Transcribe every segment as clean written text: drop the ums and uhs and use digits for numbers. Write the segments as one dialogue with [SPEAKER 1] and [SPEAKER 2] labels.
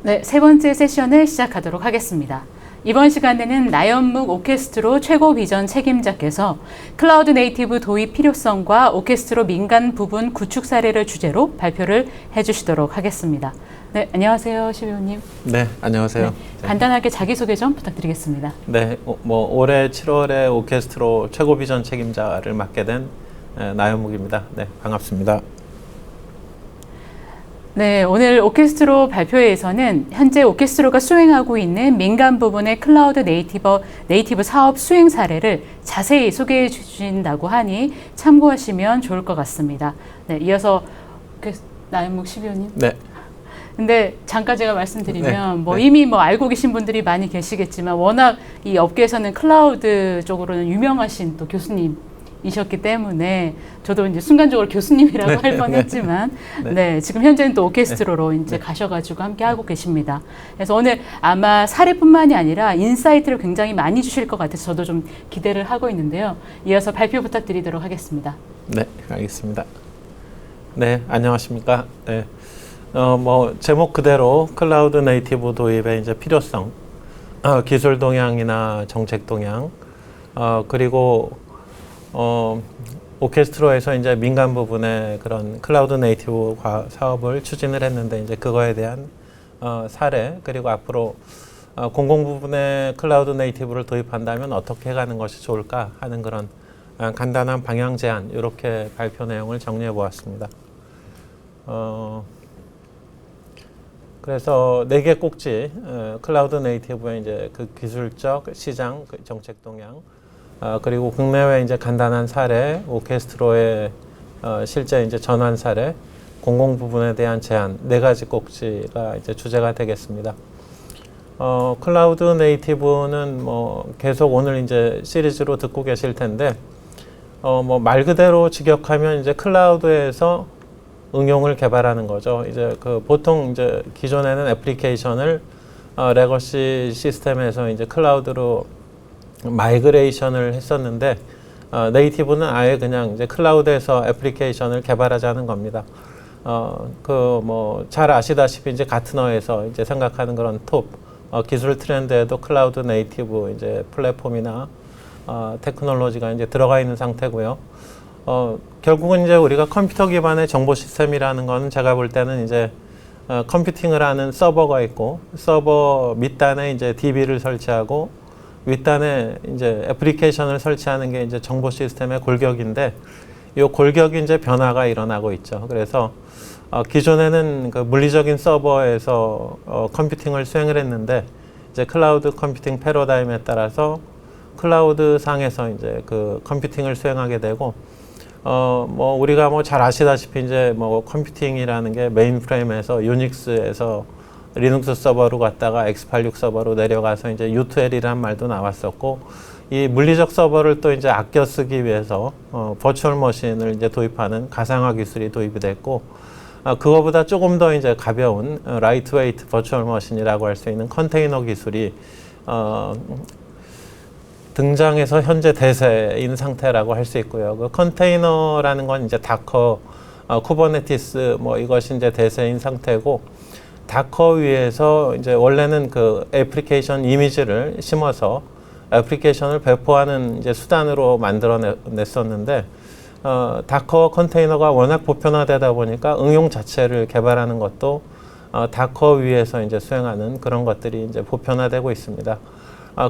[SPEAKER 1] 네, 세 번째 세션을 시작하도록 하겠습니다. 이번 시간에는 나연묵 오케스트로 최고 비전 책임자께서 클라우드 네이티브 도입 필요성과 오케스트로 민간 부분 구축 사례를 주제로 발표를 해주시도록 하겠습니다. 네, 안녕하세요, 시배우님.
[SPEAKER 2] 네, 안녕하세요.
[SPEAKER 1] 네, 간단하게 자기소개 좀 부탁드리겠습니다.
[SPEAKER 2] 네, 올해 7월에 오케스트로 최고 비전 책임자를 맡게 된 나연묵입니다. 네, 반갑습니다.
[SPEAKER 1] 네, 오늘 오케스트로 발표회에서는 현재 오케스트로가 수행하고 있는 민간 부분의 클라우드 네이티브 사업 수행 사례를 자세히 소개해 주신다고 하니 참고하시면 좋을 것 같습니다. 네, 이어서 나연묵 시비오님.
[SPEAKER 2] 네.
[SPEAKER 1] 근데 잠깐 제가 말씀드리면
[SPEAKER 2] 네.
[SPEAKER 1] 이미 알고 계신 분들이 많이 계시겠지만 워낙 이 업계에서는 클라우드 쪽으로는 유명하신 또 교수님이셨기 때문에 저도 이제 순간적으로 교수님이라고 할 뻔했지만 네, 지금 현재는 또 오케스트로로 이제 가셔가지고 함께 하고 계십니다. 그래서 오늘 아마 사례뿐만이 아니라 인사이트를 굉장히 많이 주실 것 같아서 저도 좀 기대를 하고 있는데요. 이어서 발표 부탁드리도록 하겠습니다.
[SPEAKER 2] 네, 알겠습니다. 네, 안녕하십니까. 네. 제목 그대로 클라우드 네이티브 도입의 이제 필요성, 기술 동향이나 정책 동향, 그리고 오케스트로에서 이제 민간 부분의 그런 클라우드 네이티브 사업을 추진을 했는데 이제 그거에 대한 사례, 그리고 앞으로 공공 부분의 클라우드 네이티브를 도입한다면 어떻게 가는 것이 좋을까 하는 그런 간단한 방향 제안, 이렇게 발표 내용을 정리해 보았습니다. 그래서 4개 꼭지, 클라우드 네이티브의 이제 그 기술적, 시장, 정책 동향, 그리고 국내외 이제 간단한 사례, 오케스트로의 실제 이제 전환 사례, 공공 부분에 대한 제안, 4가지 꼭지가 이제 주제가 되겠습니다. 클라우드 네이티브는 계속 오늘 이제 시리즈로 듣고 계실 텐데, 말 그대로 직역하면 이제 클라우드에서 응용을 개발하는 거죠. 이제 보통 이제 기존에는 애플리케이션을 레거시 시스템에서 이제 클라우드로 마이그레이션을 했었는데, 네이티브는 아예 그냥 이제 클라우드에서 애플리케이션을 개발하자는 겁니다. 잘 아시다시피 이제 가트너에서 이제 생각하는 그런 톱 기술 트렌드에도 클라우드 네이티브 이제 플랫폼이나 테크놀로지가 이제 들어가 있는 상태고요. 결국은 이제 우리가 컴퓨터 기반의 정보 시스템이라는 거는 제가 볼 때는 이제 컴퓨팅을 하는 서버가 있고, 서버 밑단에 이제 DB를 설치하고 윗단에 이제 애플리케이션을 설치하는 게 이제 정보 시스템의 골격인데, 이 골격이 이제 변화가 일어나고 있죠. 그래서 기존에는 그 물리적인 서버에서 컴퓨팅을 수행을 했는데, 이제 클라우드 컴퓨팅 패러다임에 따라서 클라우드 상에서 이제 그 컴퓨팅을 수행하게 되고, 우리가 잘 아시다시피 이제 컴퓨팅이라는 게 메인프레임에서 유닉스에서 리눅스 서버로 갔다가 x86 서버로 내려가서 이제 U2L이라는 말도 나왔었고, 이 물리적 서버를 또 이제 아껴 쓰기 위해서 버추얼 머신을 이제 도입하는 가상화 기술이 도입이 됐고, 그거보다 조금 더 이제 가벼운 라이트 웨이트 버추얼 머신이라고 할 수 있는 컨테이너 기술이 등장해서 현재 대세인 상태라고 할 수 있고요. 그 컨테이너라는 건 이제 다커, 쿠버네티스 이것이 이제 대세인 상태고, 다커 위에서 이제 원래는 그 애플리케이션 이미지를 심어서 애플리케이션을 배포하는 이제 수단으로 만들어냈었는데, 다커 컨테이너가 워낙 보편화되다 보니까 응용 자체를 개발하는 것도 다커 위에서 이제 수행하는 그런 것들이 이제 보편화되고 있습니다.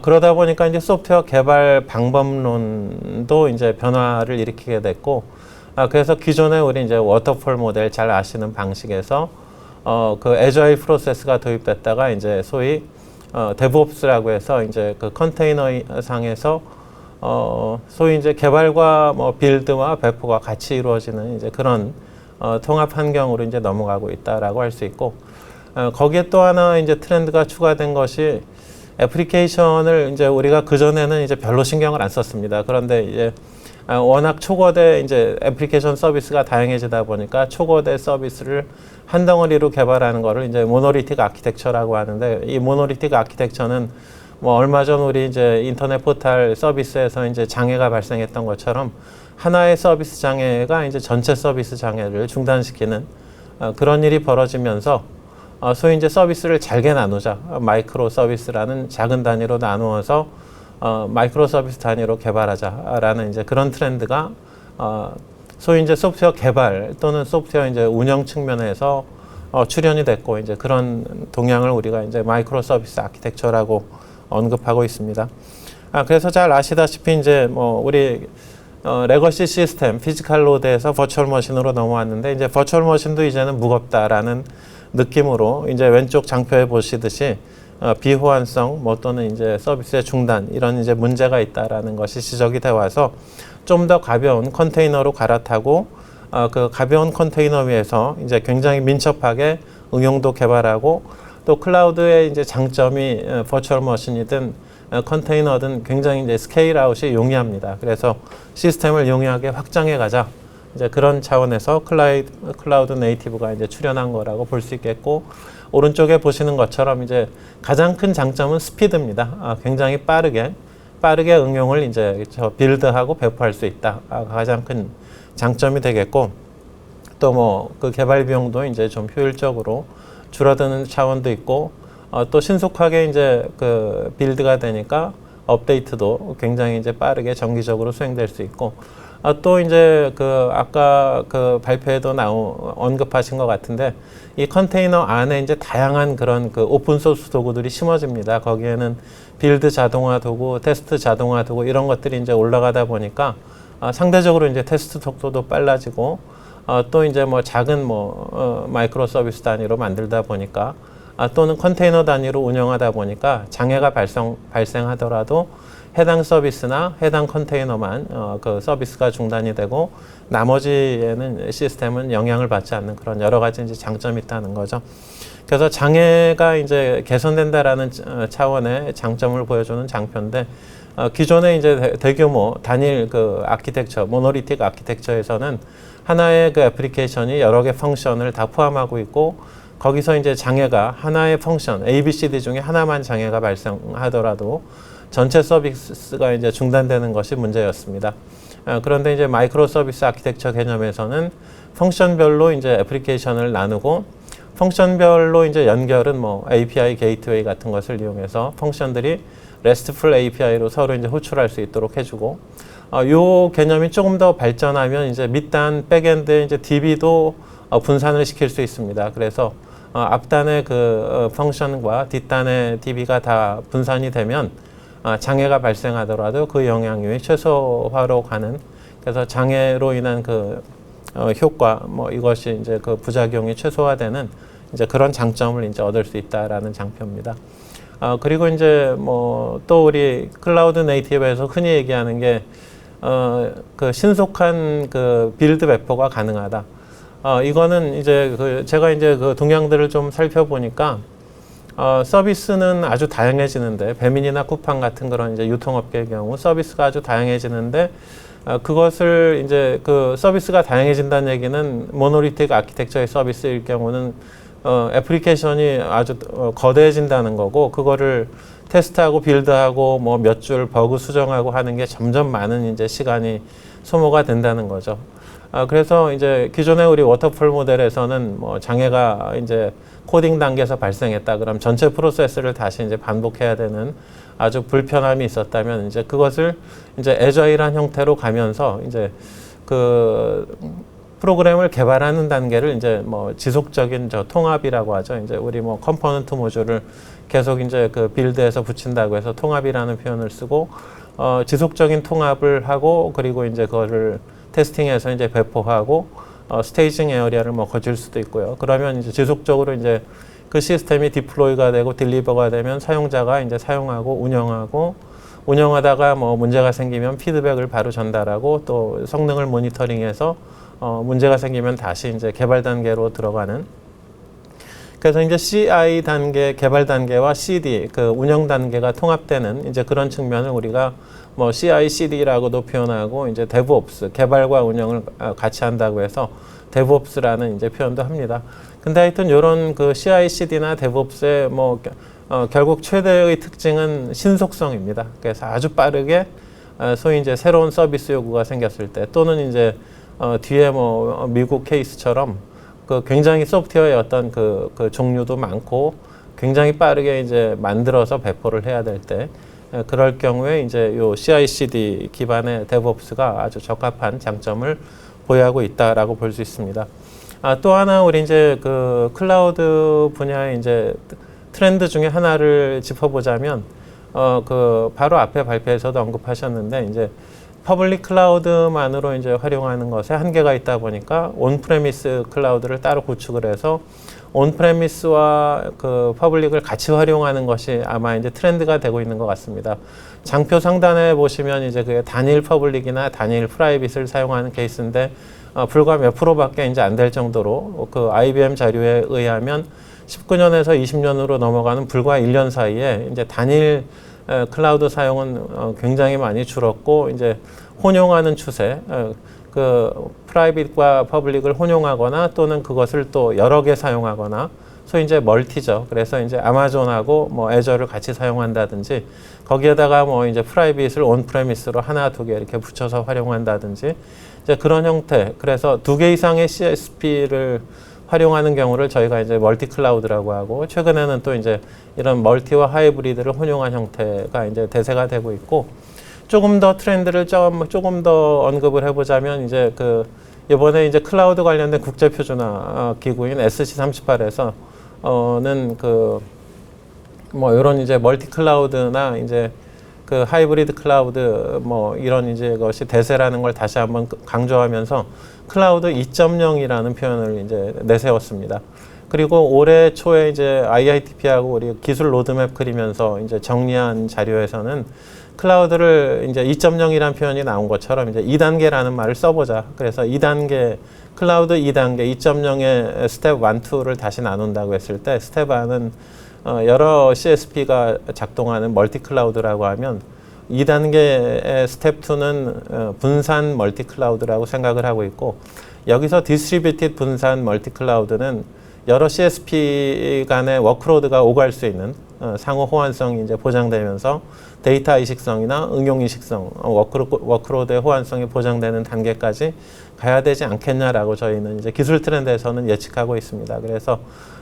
[SPEAKER 2] 그러다 보니까 이제 소프트웨어 개발 방법론도 이제 변화를 일으키게 됐고, 그래서 기존에 우리 이제 워터폴 모델 잘 아시는 방식에서 그 애저일 프로세스가 도입됐다가 이제 소위 데브옵스라고 해서 이제 그 컨테이너 상에서 소위 이제 개발과 빌드와 배포가 같이 이루어지는 이제 그런 통합 환경으로 이제 넘어가고 있다라고 할 수 있고, 거기에 또 하나 이제 트렌드가 추가된 것이 애플리케이션을 이제 우리가 그전에는 이제 별로 신경을 안 썼습니다. 그런데 이제 워낙 초거대 이제 애플리케이션 서비스가 다양해지다 보니까 초거대 서비스를 한 덩어리로 개발하는 거를 이제 모노리틱 아키텍처라고 하는데, 이 모노리틱 아키텍처는 얼마 전 우리 이제 인터넷 포털 서비스에서 이제 장애가 발생했던 것처럼 하나의 서비스 장애가 이제 전체 서비스 장애를 중단시키는 그런 일이 벌어지면서 소위 이제 서비스를 잘게 나누자. 마이크로 서비스라는 작은 단위로 나누어서 마이크로 서비스 단위로 개발하자라는 이제 그런 트렌드가 소위 이제 소프트웨어 개발 또는 소프트웨어 이제 운영 측면에서 출현이 됐고 이제 그런 동향을 우리가 이제 마이크로 서비스 아키텍처라고 언급하고 있습니다. 그래서 잘 아시다시피 이제 뭐 우리 레거시 시스템 피지컬 로드에서 버추얼 머신으로 넘어왔는데 이제 버추얼 머신도 이제는 무겁다라는 느낌으로 이제 왼쪽 장표에 보시듯이 비호환성 뭐 또는 이제 서비스의 중단 이런 이제 문제가 있다라는 것이 지적이 돼 와서 좀 더 가벼운 컨테이너로 갈아타고 그 가벼운 컨테이너 위에서 이제 굉장히 민첩하게 응용도 개발하고 또 클라우드의 이제 장점이 버추얼 머신이든 컨테이너든 굉장히 이제 스케일 아웃이 용이합니다. 그래서 시스템을 용이하게 확장해 가자. 이제 그런 차원에서 클라우드 네이티브가 이제 출현한 거라고 볼 수 있겠고 오른쪽에 보시는 것처럼 이제 가장 큰 장점은 스피드입니다. 굉장히 빠르게 응용을 이제 빌드하고 배포할 수 있다. 가장 큰 장점이 되겠고 또 뭐 그 개발 비용도 이제 좀 효율적으로 줄어드는 차원도 있고 또 신속하게 이제 그 빌드가 되니까 업데이트도 굉장히 이제 빠르게 정기적으로 수행될 수 있고 또 이제 그 아까 그 발표에도 언급하신 것 같은데 이 컨테이너 안에 이제 다양한 그런 그 오픈 소스 도구들이 심어집니다. 거기에는 빌드 자동화 도구, 테스트 자동화 도구 이런 것들이 이제 올라가다 보니까 상대적으로 이제 테스트 속도도 빨라지고 또 이제 뭐 작은 마이크로 서비스 단위로 만들다 보니까 또는 컨테이너 단위로 운영하다 보니까 장애가 발생하더라도 해당 서비스나 해당 컨테이너만 그 서비스가 중단이 되고 나머지에는 시스템은 영향을 받지 않는 그런 여러 가지 이제 장점이 있다는 거죠. 그래서 장애가 이제 개선된다라는 차원의 장점을 보여주는 장표인데 기존의 이제 대규모 단일 그 아키텍처, 모노리틱 아키텍처에서는 하나의 그 애플리케이션이 여러 개 펑션을 다 포함하고 있고 거기서 이제 장애가 하나의 펑션 A, B, C, D 중에 하나만 장애가 발생하더라도 전체 서비스가 이제 중단되는 것이 문제였습니다. 그런데 이제 마이크로 서비스 아키텍처 개념에서는 펑션별로 이제 애플리케이션을 나누고 펑션별로 이제 연결은 뭐 API 게이트웨이 같은 것을 이용해서 펑션들이 RESTful API로 서로 이제 호출할 수 있도록 해주고 요 개념이 조금 더 발전하면 이제 밑단 백엔드에 이제 DB도 분산을 시킬 수 있습니다. 그래서 앞단의 그 펑션과 뒷단의 DB가 다 분산이 되면 장애가 발생하더라도 그 영향이 최소화로 가는 그래서 장애로 인한 그 효과 뭐 이것이 이제 그 부작용이 최소화되는 이제 그런 장점을 이제 얻을 수 있다라는 장표입니다. 그리고 이제 뭐 또 우리 클라우드 네이티브에서 흔히 얘기하는 게 그 신속한 그 빌드 배포가 가능하다. 이거는 이제 그 제가 이제 그 동향들을 좀 살펴보니까 서비스는 아주 다양해지는데 배민이나 쿠팡 같은 그런 이제 유통업계의 경우 서비스가 아주 다양해지는데 그것을 이제 그 서비스가 다양해진다는 얘기는 모노리틱 아키텍처의 서비스일 경우는 애플리케이션이 아주 거대해진다는 거고 그거를 테스트하고 빌드하고 뭐 몇 줄 버그 수정하고 하는 게 점점 많은 이제 시간이 소모가 된다는 거죠. 그래서 이제 기존의 우리 워터폴 모델에서는 뭐 장애가 이제 코딩 단계에서 발생했다. 그럼 전체 프로세스를 다시 이제 반복해야 되는 아주 불편함이 있었다면 이제 그것을 이제 애저일한 형태로 가면서 이제 그 프로그램을 개발하는 단계를 이제 뭐 지속적인 통합이라고 하죠. 이제 우리 뭐 컴포넌트 모듈을 계속 이제 그 빌드에서 붙인다고 해서 통합이라는 표현을 쓰고 지속적인 통합을 하고 그리고 이제 그거를 테스팅해서 이제 배포하고 스테이징 에어리아를 뭐 거칠 수도 있고요. 그러면 이제 지속적으로 이제 그 시스템이 디플로이가 되고 딜리버가 되면 사용자가 이제 사용하고 운영하다가 뭐 문제가 생기면 피드백을 바로 전달하고 또 성능을 모니터링해서 문제가 생기면 다시 이제 개발 단계로 들어가는. 그래서 이제 CI 단계, 개발 단계와 CD, 그 운영 단계가 통합되는 이제 그런 측면을 우리가 뭐 CI/CD라고도 표현하고 이제 DevOps, 개발과 운영을 같이 한다고 해서 DevOps라는 이제 표현도 합니다. 근데 하여튼 이런 그 CI/CD나 DevOps의 뭐 결국 최대의 특징은 신속성입니다. 그래서 아주 빠르게 소위 이제 새로운 서비스 요구가 생겼을 때 또는 이제 뒤에 뭐 미국 케이스처럼 그 굉장히 소프트웨어의 어떤 그 종류도 많고 굉장히 빠르게 이제 만들어서 배포를 해야 될 때 그럴 경우에 이제 요 CI/CD 기반의 DevOps가 아주 적합한 장점을 보유하고 있다라고 볼 수 있습니다. 또 하나 우리 이제 그 클라우드 분야의 이제 트렌드 중에 하나를 짚어보자면 그 바로 앞에 발표에서도 언급하셨는데 이제 퍼블릭 클라우드만으로 이제 활용하는 것에 한계가 있다 보니까 온프레미스 클라우드를 따로 구축을 해서 온프레미스와 그 퍼블릭을 같이 활용하는 것이 아마 이제 트렌드가 되고 있는 것 같습니다. 장표 상단에 보시면 이제 그게 단일 퍼블릭이나 단일 프라이빗을 사용하는 케이스인데 불과 몇 프로밖에 이제 안 될 정도로 그 IBM 자료에 의하면 19년에서 20년으로 넘어가는 불과 1년 사이에 이제 단일 클라우드 사용은 굉장히 많이 줄었고 이제 혼용하는 추세, 그 프라이빗과 퍼블릭을 혼용하거나 또는 그것을 또 여러 개 사용하거나 소위 이제 멀티죠. 그래서 이제 아마존하고 뭐 애저를 같이 사용한다든지 거기에다가 뭐 이제 프라이빗을 온프레미스로 하나 두 개 이렇게 붙여서 활용한다든지 이제 그런 형태. 그래서 두 개 이상의 CSP를 활용하는 경우를 저희가 이제 멀티 클라우드라고 하고 최근에는 또 이제 이런 멀티와 하이브리드를 혼용한 형태가 이제 대세가 되고 있고 조금 더 트렌드를 조금 더 언급을 해보자면 이제 그 이번에 이제 클라우드 관련된 국제 표준화 기구인 SC38에서 는 그 뭐 이런 이제 멀티 클라우드나 이제 그 하이브리드 클라우드 뭐 이런 이제 것이 대세라는 걸 다시 한번 강조하면서 클라우드 2.0이라는 표현을 이제 내세웠습니다. 그리고 올해 초에 이제 IITP하고 우리 기술 로드맵 그리면서 이제 정리한 자료에서는 클라우드를 이제 2.0이라는 표현이 나온 것처럼 이제 2단계라는 말을 써보자. 그래서 2단계 클라우드 2단계 2.0의 스텝 1, 2를 다시 나눈다고 했을 때 스텝 1은 여러 CSP가 작동하는 멀티 클라우드라고 하면 2단계의 스텝 2는 분산 멀티 클라우드라고 생각을 하고 있고 여기서 디스트리뷰티드 분산 멀티 클라우드는 여러 CSP 간의 워크로드가 오갈 수 있는 상호 호환성이 이제 보장되면서 데이터 이식성이나 응용 이식성, 워크로드의 호환성이 보장되는 단계까지 가야 되지 않겠냐라고 저희는 이제 기술 트렌드에서는 예측하고 있습니다. 그래서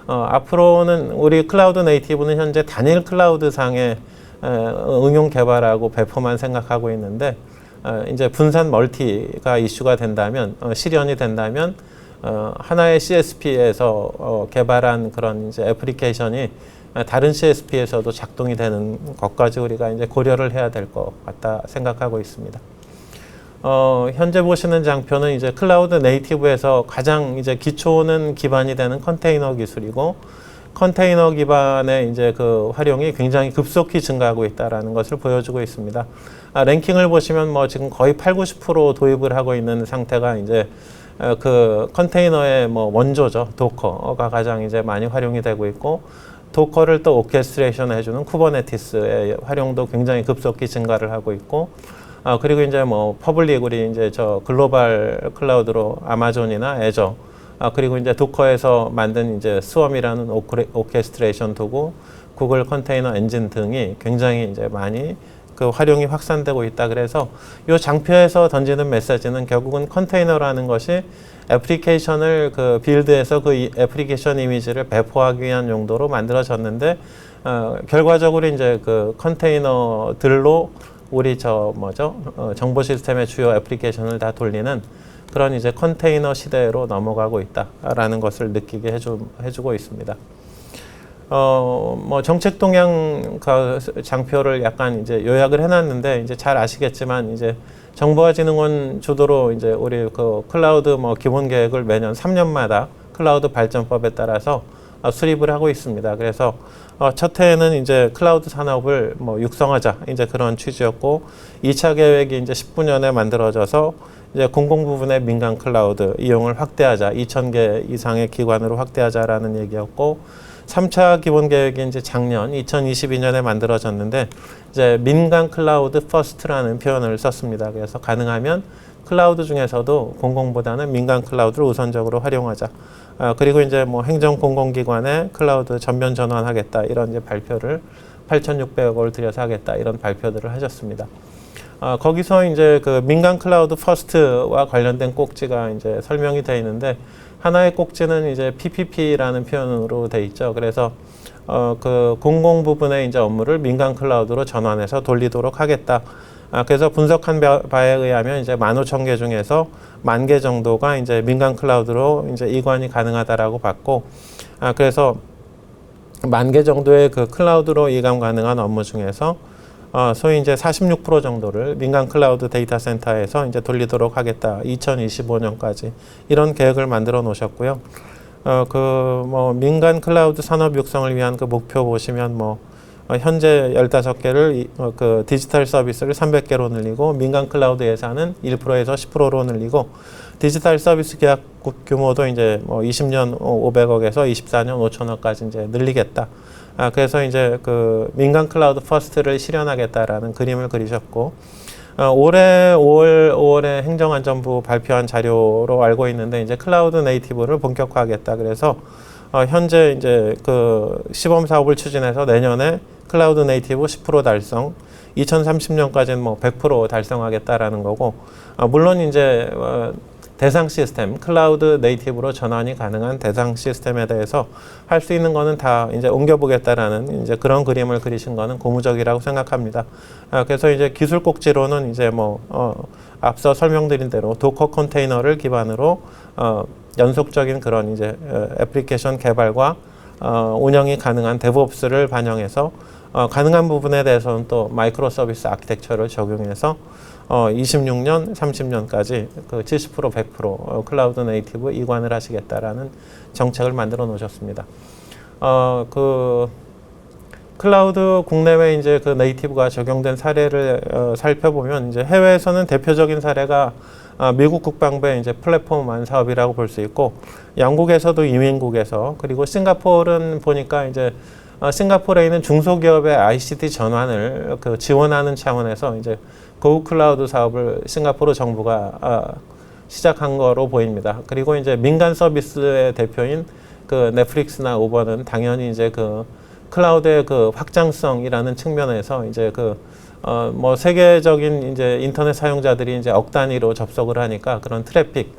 [SPEAKER 2] 앞으로는 우리 클라우드 네이티브는 현재 단일 클라우드 상의 응용 개발하고 배포만 생각하고 있는데 이제 분산 멀티가 이슈가 된다면 실현이 된다면 하나의 CSP에서 개발한 그런 이제 애플리케이션이 다른 CSP에서도 작동이 되는 것까지 우리가 이제 고려를 해야 될 것 같다 생각하고 있습니다. 현재 보시는 장표는 이제 클라우드 네이티브에서 가장 이제 기초는 기반이 되는 컨테이너 기술이고 컨테이너 기반의 이제 그 활용이 굉장히 급속히 증가하고 있다라는 것을 보여주고 있습니다. 랭킹을 보시면 뭐 지금 거의 80~90% 도입을 하고 있는 상태가 이제 그 컨테이너의 뭐 원조죠. 도커가 가장 이제 많이 활용이 되고 있고 도커를 또 오케스트레이션 해주는 쿠버네티스의 활용도 굉장히 급속히 증가를 하고 있고 그리고 이제 뭐 퍼블릭 우리 이제 저 글로벌 클라우드로 아마존이나 애저 그리고 이제 도커에서 만든 이제 스웜이라는 오케스트레이션 도구, 구글 컨테이너 엔진 등이 굉장히 이제 많이 그 활용이 확산되고 있다. 그래서 이 장표에서 던지는 메시지는 결국은 컨테이너라는 것이 애플리케이션을 그 빌드해서 그 애플리케이션 이미지를 배포하기 위한 용도로 만들어졌는데 결과적으로 이제 그 컨테이너들로 우리 저 뭐죠 정보 시스템의 주요 애플리케이션을 다 돌리는 그런 이제 컨테이너 시대로 넘어가고 있다라는 것을 느끼게 해주고 있습니다. 뭐 정책 동향 장표를 약간 이제 요약을 해놨는데 이제 잘 아시겠지만 이제 정보화진흥원 주도로 이제 우리 그 클라우드 뭐 기본 계획을 매년 3년마다 클라우드 발전법에 따라서 수립을 하고 있습니다. 그래서 첫 해에는 이제 클라우드 산업을 뭐 육성하자 이제 그런 취지였고 2차 계획이 이제 19년에 만들어져서 이제 공공 부분의 민간 클라우드 이용을 확대하자 2,000개 이상의 기관으로 확대하자라는 얘기였고 3차 기본 계획이 이제 작년 2022년에 만들어졌는데 이제 민간 클라우드 퍼스트라는 표현을 썼습니다. 그래서 가능하면 클라우드 중에서도 공공보다는 민간 클라우드를 우선적으로 활용하자. 그리고 이제 뭐 행정 공공기관에 클라우드 전면 전환하겠다 이런 이제 발표를 8,600억 원을 들여서 하겠다 이런 발표들을 하셨습니다. 거기서 이제 그 민간 클라우드 퍼스트와 관련된 꼭지가 이제 설명이 되어 있는데 하나의 꼭지는 이제 PPP라는 표현으로 돼 있죠. 그래서 그 공공 부분의 이제 업무를 민간 클라우드로 전환해서 돌리도록 하겠다. 그래서 분석한 바에 의하면 이제 15,000개 중에서 10,000개 정도가 이제 민간 클라우드로 이제 이관이 가능하다라고 봤고, 그래서 10,000개 정도의 그 클라우드로 이관 가능한 업무 중에서 소위 이제 46% 정도를 민간 클라우드 데이터 센터에서 이제 돌리도록 하겠다. 2025년까지 이런 계획을 만들어 놓으셨고요. 그 뭐 민간 클라우드 산업 육성을 위한 그 목표 보시면 뭐 현재 15개를 그 디지털 서비스를 300개로 늘리고 민간 클라우드 예산은 1%에서 10%로 늘리고 디지털 서비스 계약 규모도 이제 뭐 20년 500억에서 24년 5천억까지 이제 늘리겠다. 그래서 이제 그 민간 클라우드 퍼스트를 실현하겠다라는 그림을 그리셨고, 올해 5월에 행정안전부 발표한 자료로 알고 있는데 이제 클라우드 네이티브를 본격화하겠다. 그래서 현재 이제 그 시범 사업을 추진해서 내년에 클라우드 네이티브 10% 달성, 2030년까지는 뭐 100% 달성하겠다라는 거고, 물론 이제 대상 시스템, 클라우드 네이티브로 전환이 가능한 대상 시스템에 대해서 할 수 있는 거는 다 이제 옮겨보겠다라는 이제 그런 그림을 그리신 거는 고무적이라고 생각합니다. 그래서 이제 기술 꼭지로는 이제 뭐 앞서 설명드린 대로 도커 컨테이너를 기반으로 연속적인 그런 이제 애플리케이션 개발과 운영이 가능한 데브옵스를 반영해서 가능한 부분에 대해서는 또 마이크로 서비스 아키텍처를 적용해서 26년, 30년까지 그 70%, 100% 클라우드 네이티브 이관을 하시겠다라는 정책을 만들어 놓으셨습니다. 그 클라우드 국내외 이제 그 네이티브가 적용된 사례를 살펴보면 이제 해외에서는 대표적인 사례가 미국 국방부의 이제 플랫폼 사업이라고 볼 수 있고, 영국에서도 이민국에서, 그리고 싱가포르는 보니까 이제 싱가포르에 있는 중소기업의 ICT 전환을 그 지원하는 차원에서 이제 고급 클라우드 사업을 싱가포르 정부가 시작한 거로 보입니다. 그리고 이제 민간 서비스의 대표인 그 넷플릭스나 우버는 당연히 이제 그 클라우드의 그 확장성이라는 측면에서 이제 그 뭐 세계적인 이제 인터넷 사용자들이 이제 억 단위로 접속을 하니까 그런 트래픽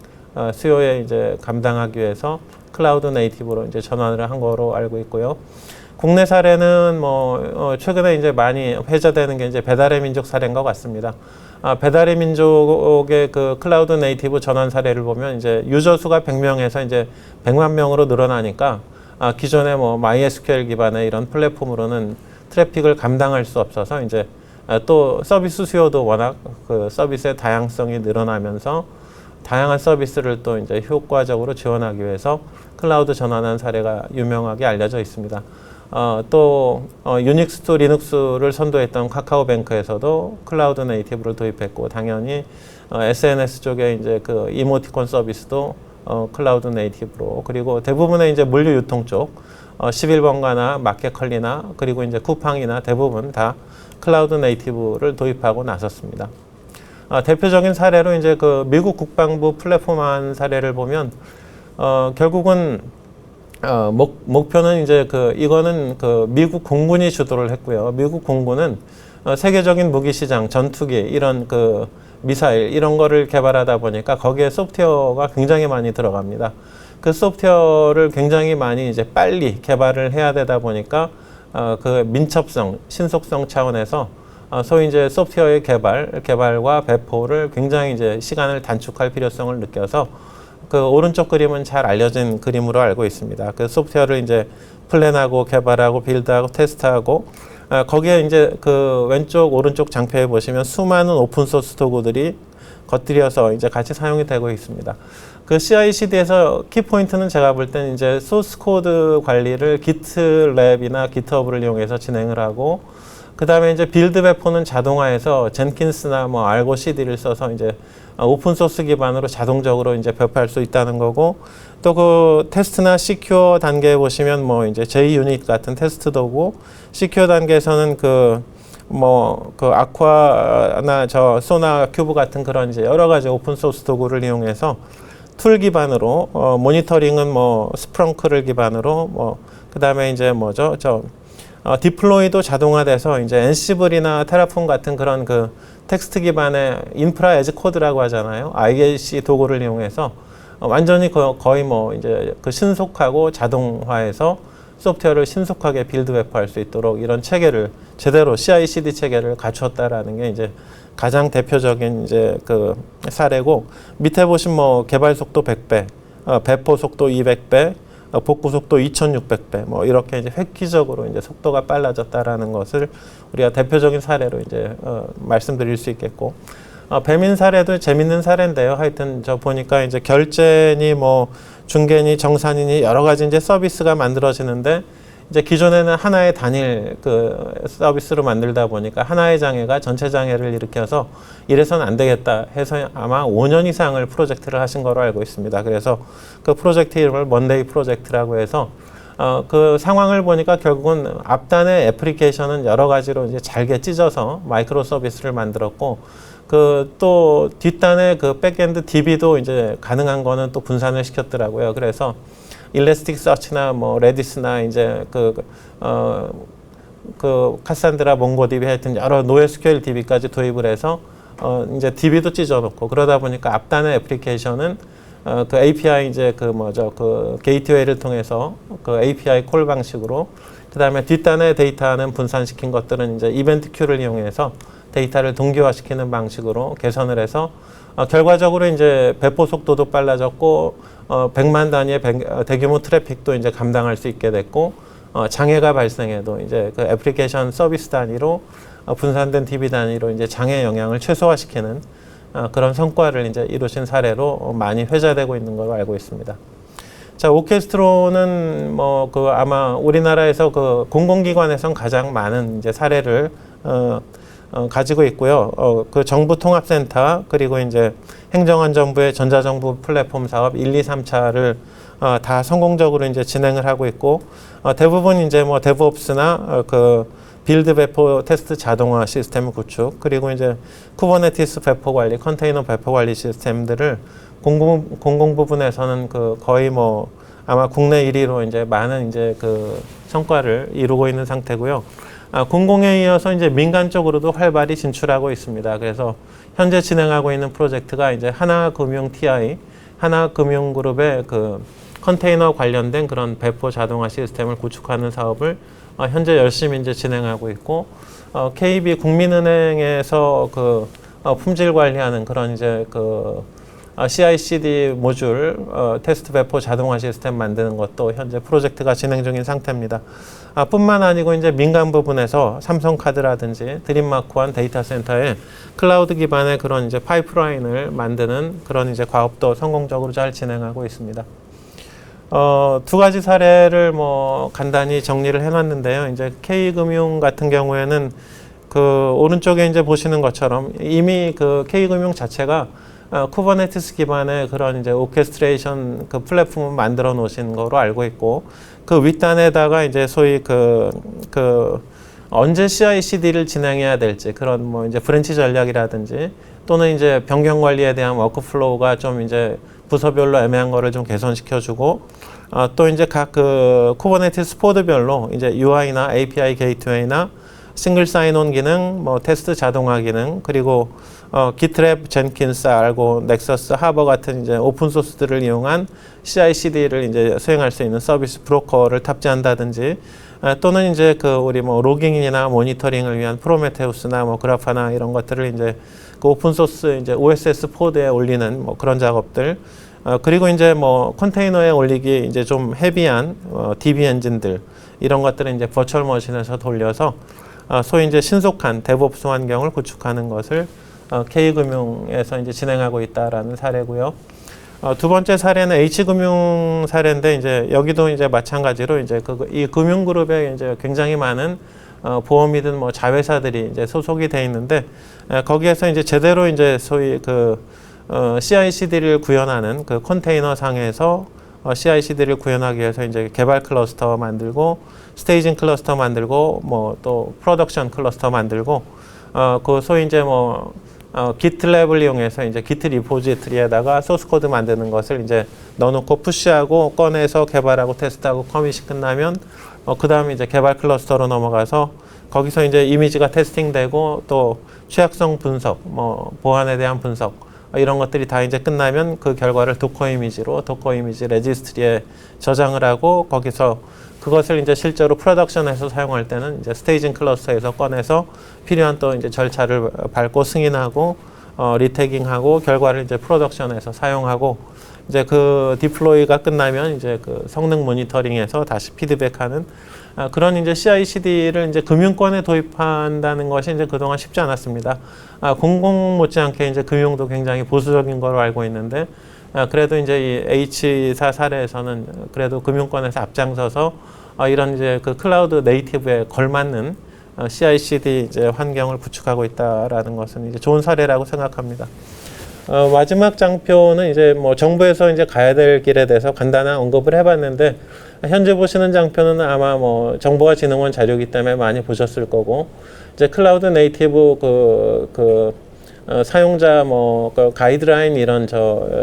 [SPEAKER 2] 수요에 이제 감당하기 위해서 클라우드 네이티브로 이제 전환을 한 거로 알고 있고요. 국내 사례는 뭐 최근에 이제 많이 회자되는 게 이제 배달의 민족 사례인 것 같습니다. 배달의 민족의 그 클라우드 네이티브 전환 사례를 보면 이제 유저 수가 100명에서 이제 100만 명으로 늘어나니까 기존의 뭐 MySQL 기반의 이런 플랫폼으로는 트래픽을 감당할 수 없어서 이제 또 서비스 수요도 워낙 그 서비스의 다양성이 늘어나면서 다양한 서비스를 또 이제 효과적으로 지원하기 위해서 클라우드 전환한 사례가 유명하게 알려져 있습니다. 또 유닉스 투 리눅스를 선도했던 카카오뱅크에서도 클라우드 네이티브를 도입했고, 당연히 SNS 쪽에 이제 그 이모티콘 서비스도 클라우드 네이티브로, 그리고 대부분의 이제 물류 유통 쪽 11번가나 마켓컬리나 그리고 이제 쿠팡이나 대부분 다 클라우드 네이티브를 도입하고 나섰습니다. 대표적인 사례로 이제 그 미국 국방부 플랫폼 사례를 보면 결국은 목표는 이제 그 이거는 그 미국 공군이 주도를 했고요. 미국 공군은 세계적인 무기 시장, 전투기 이런 그 미사일 이런 거를 개발하다 보니까 거기에 소프트웨어가 굉장히 많이 들어갑니다. 그 소프트웨어를 굉장히 많이 이제 빨리 개발을 해야 되다 보니까 그 민첩성, 신속성 차원에서 소위 이제 소프트웨어의 개발과 배포를 굉장히 이제 시간을 단축할 필요성을 느껴서 그 오른쪽 그림은 잘 알려진 그림으로 알고 있습니다. 그 소프트웨어를 이제 플랜하고 개발하고 빌드하고 테스트하고 거기에 이제 그 왼쪽 오른쪽 장표에 보시면 수많은 오픈 소스 도구들이 겉들여서 이제 같이 사용이 되고 있습니다. 그 CI/CD에서 키포인트는 제가 볼 때는 이제 소스 코드 관리를 기트랩이나 기트허브를 이용해서 진행을 하고, 그 다음에 이제 빌드 배포는 자동화해서 젠킨스나 뭐 알고 CD를 써서 이제 오픈 소스 기반으로 자동적으로 이제 배포할 수 있다는 거고, 또 그 테스트나 시큐어 단계에 보시면 뭐 이제 JUnit 같은 테스트 도구, 시큐어 단계에서는 그 아쿠아나 소나 큐브 같은 그런 이제 여러 가지 오픈 소스 도구를 이용해서 툴 기반으로 모니터링은 뭐 스프렁크를 기반으로 그 다음에 이제 디플로이도 자동화돼서 이제 엔시블이나 테라폼 같은 그런 그 텍스트 기반의 인프라 에즈 코드라고 하잖아요. IAC 도구를 이용해서 완전히 거의 뭐 이제 그 신속하고 자동화해서 소프트웨어를 신속하게 빌드 배포할 수 있도록 이런 체계를 제대로 CI/CD 체계를 갖추었다라는 게 이제 가장 대표적인 이제 그 사례고, 밑에 보신 뭐 개발 속도 100배, 배포 속도 200배, 복구 속도 2,600배, 뭐 이렇게 이제 획기적으로 이제 속도가 빨라졌다라는 것을 우리가 대표적인 사례로 이제 말씀드릴 수 있겠고, 배민 사례도 재밌는 사례인데요. 하여튼 저 보니까 이제 결제니 뭐 중개니 정산이니 여러 가지 이제 서비스가 만들어지는데, 이제 기존에는 하나의 단일 그 서비스로 만들다 보니까 하나의 장애가 전체 장애를 일으켜서 이래서는 안 되겠다 해서 아마 5년 이상을 프로젝트를 하신 거로 알고 있습니다. 그래서 그 프로젝트 이름을 먼데이 프로젝트라고 해서 그 상황을 보니까 결국은 앞단의 애플리케이션은 여러 가지로 이제 잘게 찢어서 마이크로 서비스를 만들었고, 그 또 뒷단의 그 백엔드 DB도 이제 가능한 거는 또 분산을 시켰더라고요. 그래서 일레스틱 서치나 뭐 레디스나 이제 그 카산드라, 몽고DB 하여튼 여러 NoSQL DB까지 도입을 해서 이제 DB도 찢어놓고, 그러다 보니까 앞단의 애플리케이션은 그 API 이제 그 뭐죠 그 게이트웨이를 통해서 그 API 콜 방식으로, 그다음에 뒷단의 데이터는 분산시킨 것들은 이제 이벤트 큐를 이용해서 데이터를 동기화시키는 방식으로 개선을 해서 결과적으로 이제 배포 속도도 빨라졌고 100만 단위의 대규모 트래픽도 이제 감당할 수 있게 됐고, 장애가 발생해도 이제 그 애플리케이션 서비스 단위로 분산된 DB 단위로 이제 장애 영향을 최소화시키는 그런 성과를 이제 이루신 사례로 많이 회자되고 있는 걸로 알고 있습니다. 자, 오케스트로는 뭐 그 아마 우리나라에서 그 공공기관에선 가장 많은 이제 사례를 가지고 있고요. 그 정부통합센터, 그리고 이제 행정안전부의 전자정부 플랫폼 사업 1, 2, 3차를 다 성공적으로 이제 진행을 하고 있고, 대부분 이제 뭐 데브옵스나 그 빌드 배포 테스트 자동화 시스템 구축, 그리고 이제 쿠버네티스 배포 관리, 컨테이너 배포 관리 시스템들을 공공 부분에서는 그 거의 뭐 아마 국내 1위로 이제 많은 이제 그 성과를 이루고 있는 상태고요. 공공에 이어서 이제 민간 쪽으로도 활발히 진출하고 있습니다. 그래서 현재 진행하고 있는 프로젝트가 이제 하나금융 TI, 하나금융그룹의 그 컨테이너 관련된 그런 배포 자동화 시스템을 구축하는 사업을 현재 열심히 이제 진행하고 있고, KB 국민은행에서 그 품질 관리하는 그런 이제 그 CI/CD 모듈 테스트 배포 자동화 시스템 만드는 것도 현재 프로젝트가 진행 중인 상태입니다. 뿐만 아니고 이제 민간 부분에서 삼성카드라든지 드림마크원 데이터 센터에 클라우드 기반의 그런 이제 파이프라인을 만드는 그런 이제 과업도 성공적으로 잘 진행하고 있습니다. 두 가지 사례를 뭐 간단히 정리를 해놨는데요. 이제 K금융 같은 경우에는 그 오른쪽에 이제 보시는 것처럼 이미 그 K금융 자체가 쿠버네티스 기반의 그런 이제 오케스트레이션 그 플랫폼을 만들어 놓으신 거로 알고 있고, 그 윗단에다가 이제 소위 언제 CI/CD를 진행해야 될지 그런 뭐 이제 브랜치 전략이라든지 또는 이제 변경 관리에 대한 워크플로우가 좀 이제 부서별로 애매한 거를 좀 개선시켜주고, 또 이제 각 그 쿠버네티스 포드별로 이제 UI나 API 게이트웨이나 싱글 사인온 기능, 뭐 테스트 자동화 기능, 그리고 기트랩, 젠킨스, 알고, 넥서스, 하버 같은 이제 오픈 소스들을 이용한 CI/CD를 이제 수행할 수 있는 서비스 브로커를 탑재한다든지, 또는 이제 그 우리 뭐 로깅이나 모니터링을 위한 프로메테우스나 뭐 그라파나 이런 것들을 이제 그 오픈 소스 이제 OSS 포드에 올리는 뭐 그런 작업들, 그리고 이제 뭐 컨테이너에 올리기 이제 좀 헤비한 DB 엔진들, 이런 것들을 이제 버추얼 머신에서 돌려서 소위 이제 신속한 데브옵스 환경을 구축하는 것을 K금융에서 이제 진행하고 있다라는 사례고요. 두 번째 사례는 H금융 사례인데, 이제 여기도 이제 마찬가지로 이제 이 금융그룹에 이제 굉장히 많은 보험이든 뭐 자회사들이 이제 소속이 돼 있는데, 거기에서 이제 제대로 이제 소위 그 CI/CD를 구현하는 그 컨테이너 상에서 CI/CD를 구현하기 위해서 이제 개발 클러스터 만들고, 스테이징 클러스터 만들고, 뭐 또 프로덕션 클러스터 만들고, 그 소위 이제 뭐 기틀랩을 이용해서 이제 기트 리포지토리에다가 소스 코드 만드는 것을 이제 넣어놓고 푸시하고 꺼내서 개발하고 테스트하고 커밋이 끝나면 그 다음에 이제 개발 클러스터로 넘어가서 거기서 이제 이미지가 테스팅되고 또 취약성 분석, 뭐 보안에 대한 분석 이런 것들이 다 이제 끝나면 그 결과를 도커 이미지 레지스트리에 저장을 하고 거기서 그것을 이제 실제로 프로덕션에서 사용할 때는 이제 스테이징 클러스터에서 꺼내서 필요한 또 이제 절차를 밟고 승인하고 리태깅하고 결과를 이제 프로덕션에서 사용하고 이제 그 디플로이가 끝나면 이제 그 성능 모니터링에서 다시 피드백하는 그런 이제 CI/CD를 이제 금융권에 도입한다는 것이 이제 그동안 쉽지 않았습니다. 공공 못지않게 이제 금융도 굉장히 보수적인 걸로 알고 있는데 그래도 이제 이 H사 사례에서는 그래도 금융권에서 앞장서서 이런 이제 그 클라우드 네이티브에 걸맞는 CI/CD 이제 환경을 구축하고 있다라는 것은 이제 좋은 사례라고 생각합니다. 마지막 장표는 이제 뭐 정부에서 이제 가야 될 길에 대해서 간단한 언급을 해봤는데 현재 보시는 장표는 아마 뭐 정보와 진흥원 자료이기 때문에 많이 보셨을 거고 이제 클라우드 네이티브 사용자 그 가이드라인 이런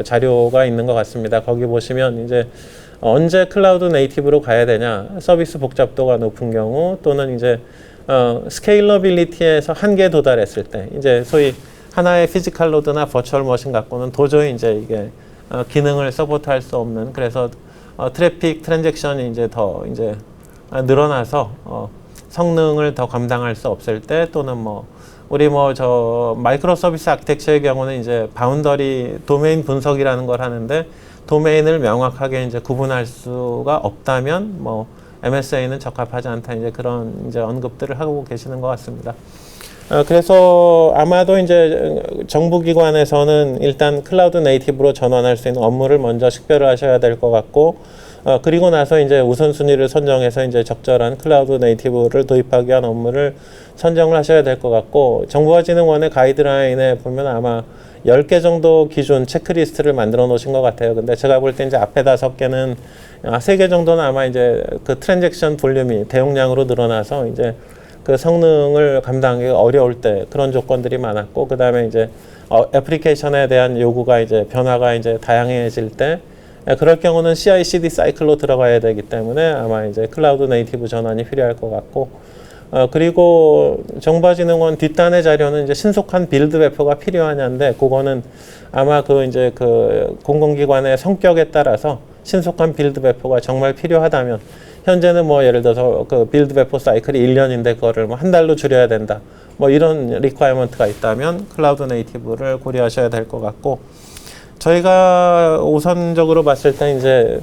[SPEAKER 2] 자료가 있는 것 같습니다. 거기 보시면 이제 언제 클라우드 네이티브로 가야 되냐, 서비스 복잡도가 높은 경우 또는 이제 스케일러빌리티에서 한계에 도달했을 때 이제 소위 하나의 피지컬 로드나 버추얼 머신 갖고는 도저히 이제 이게 기능을 서포트할 수 없는 그래서 트래픽 트랜잭션이 이제 더 이제 늘어나서 성능을 더 감당할 수 없을 때 또는 뭐 우리 마이크로 서비스 아키텍처의 경우는 이제 바운더리 도메인 분석이라는 걸 하는데 도메인을 명확하게 이제 구분할 수가 없다면 뭐 MSA는 적합하지 않다 이제 그런 이제 언급들을 하고 계시는 것 같습니다. 그래서 아마도 이제 정부기관에서는 일단 클라우드 네이티브로 전환할 수 있는 업무를 먼저 식별을 하셔야 될 것 같고, 그리고 나서 이제 우선순위를 선정해서 이제 적절한 클라우드 네이티브를 도입하기 위한 업무를 선정을 하셔야 될 것 같고, 정보화진흥원의 가이드라인에 보면 아마 10개 정도 기준 체크리스트를 만들어 놓으신 것 같아요. 근데 제가 볼 때 이제 앞에 5개는 3개 정도는 아마 이제 그 트랜잭션 볼륨이 대용량으로 늘어나서 이제 그 성능을 감당하기 어려울 때 그런 조건들이 많았고, 그 다음에 이제 애플리케이션에 대한 요구가 이제 변화가 이제 다양해질 때 그럴 경우는 CI/CD 사이클로 들어가야 되기 때문에 아마 이제 클라우드 네이티브 전환이 필요할 것 같고, 그리고 정보진흥원 뒷단의 자료는 이제 신속한 빌드 배포가 필요하냐인데 그거는 아마 이제 공공기관의 성격에 따라서 신속한 빌드 배포가 정말 필요하다면 현재는 뭐 예를 들어서 그 빌드 배포 사이클이 1년인데 그거를 뭐 한 달로 줄여야 된다. 뭐 이런 리퀘어먼트가 있다면 클라우드 네이티브를 고려하셔야 될 것 같고, 저희가 우선적으로 봤을 때 이제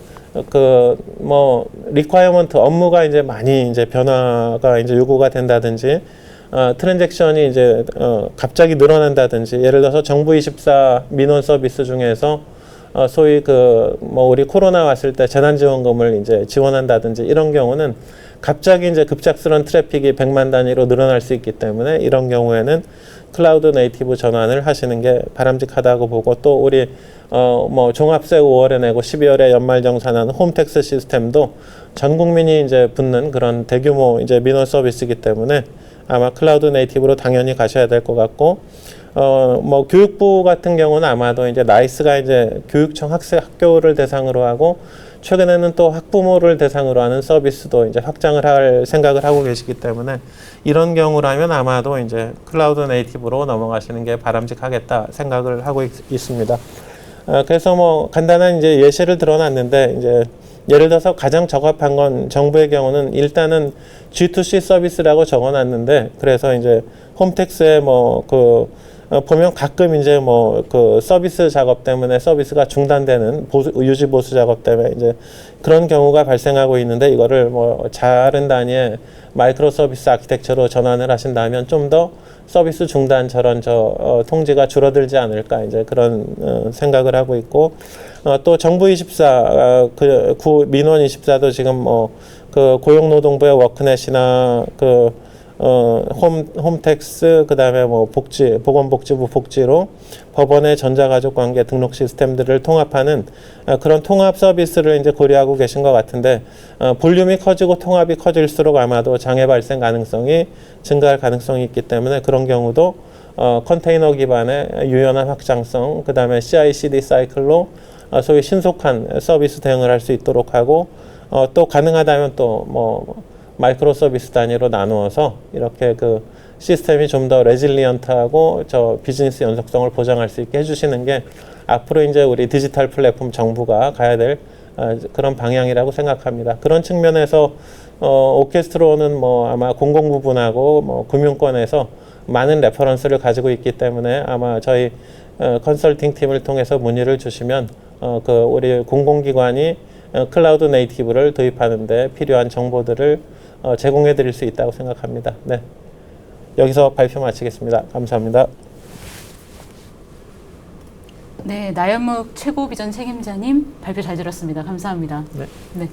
[SPEAKER 2] 리퀘어먼트 업무가 이제 많이 이제 변화가 이제 요구가 된다든지 트랜잭션이 이제 갑자기 늘어난다든지 예를 들어서 정부24 민원 서비스 중에서 소위 우리 코로나 왔을 때 재난지원금을 이제 지원한다든지 이런 경우는 갑자기 이제 급작스러운 트래픽이 100만 단위로 늘어날 수 있기 때문에 이런 경우에는 클라우드 네이티브 전환을 하시는 게 바람직하다고 보고, 또 우리 종합세 5월에 내고 12월에 연말정산하는 홈택스 시스템도 전 국민이 이제 붙는 그런 대규모 이제 민원 서비스이기 때문에 아마 클라우드 네이티브로 당연히 가셔야 될 것 같고, 교육부 같은 경우는 아마도 이제 나이스가 이제 교육청 학교를 대상으로 하고 최근에는 또 학부모를 대상으로 하는 서비스도 이제 확장을 할 생각을 하고 계시기 때문에 이런 경우라면 아마도 이제 클라우드 네이티브로 넘어가시는 게 바람직하겠다 생각을 하고 있습니다. 그래서 간단한 이제 예시를 들어놨는데 이제 예를 들어서 가장 적합한 건 정부의 경우는 일단은 G2C 서비스라고 적어놨는데, 그래서 이제 홈택스에 보면 가끔 이제 서비스 작업 때문에 서비스가 중단되는 유지 보수 작업 때문에 이제 그런 경우가 발생하고 있는데, 이거를 작은 단위의 마이크로 서비스 아키텍처로 전환을 하신다면 좀 더 서비스 중단 저런 통지가 줄어들지 않을까 이제 그런 생각을 하고 있고, 또 정부24 민원 24도 지금 고용노동부의 워크넷이나 홈택스, 그 다음에 보건복지부 복지로 법원의 전자가족관계 등록 시스템들을 통합하는 그런 통합 서비스를 이제 고려하고 계신 것 같은데, 볼륨이 커지고 통합이 커질수록 아마도 장애 발생 가능성이 증가할 가능성이 있기 때문에 그런 경우도 컨테이너 기반의 유연한 확장성, 그 다음에 CI/CD 사이클로 소위 신속한 서비스 대응을 할 수 있도록 하고, 또 가능하다면 또 마이크로 서비스 단위로 나누어서 이렇게 그 시스템이 좀 더 레질리언트하고 저 비즈니스 연속성을 보장할 수 있게 해주시는 게 앞으로 이제 우리 디지털 플랫폼 정부가 가야 될 그런 방향이라고 생각합니다. 그런 측면에서 오케스트로는 뭐 아마 공공 부분하고 뭐 금융권에서 많은 레퍼런스를 가지고 있기 때문에 아마 저희 컨설팅 팀을 통해서 문의를 주시면 그 우리 공공기관이 클라우드 네이티브를 도입하는 데 필요한 정보들을 제공해 드릴 수 있다고 생각합니다. 네. 여기서 발표 마치겠습니다. 감사합니다.
[SPEAKER 1] 네, 나연묵 최고 비전 책임자님 발표 잘 들었습니다. 감사합니다.
[SPEAKER 2] 네.
[SPEAKER 1] 네.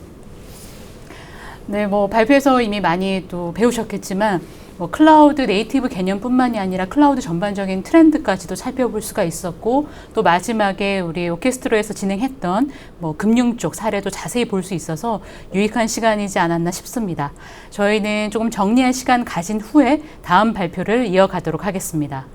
[SPEAKER 1] 네, 뭐 발표에서 이미 많이 또 배우셨겠지만 뭐 클라우드 네이티브 개념뿐만이 아니라 클라우드 전반적인 트렌드까지도 살펴볼 수가 있었고 또 마지막에 우리 오케스트로에서 진행했던 뭐 금융 쪽 사례도 자세히 볼 수 있어서 유익한 시간이지 않았나 싶습니다. 저희는 조금 정리할 시간 가진 후에 다음 발표를 이어가도록 하겠습니다.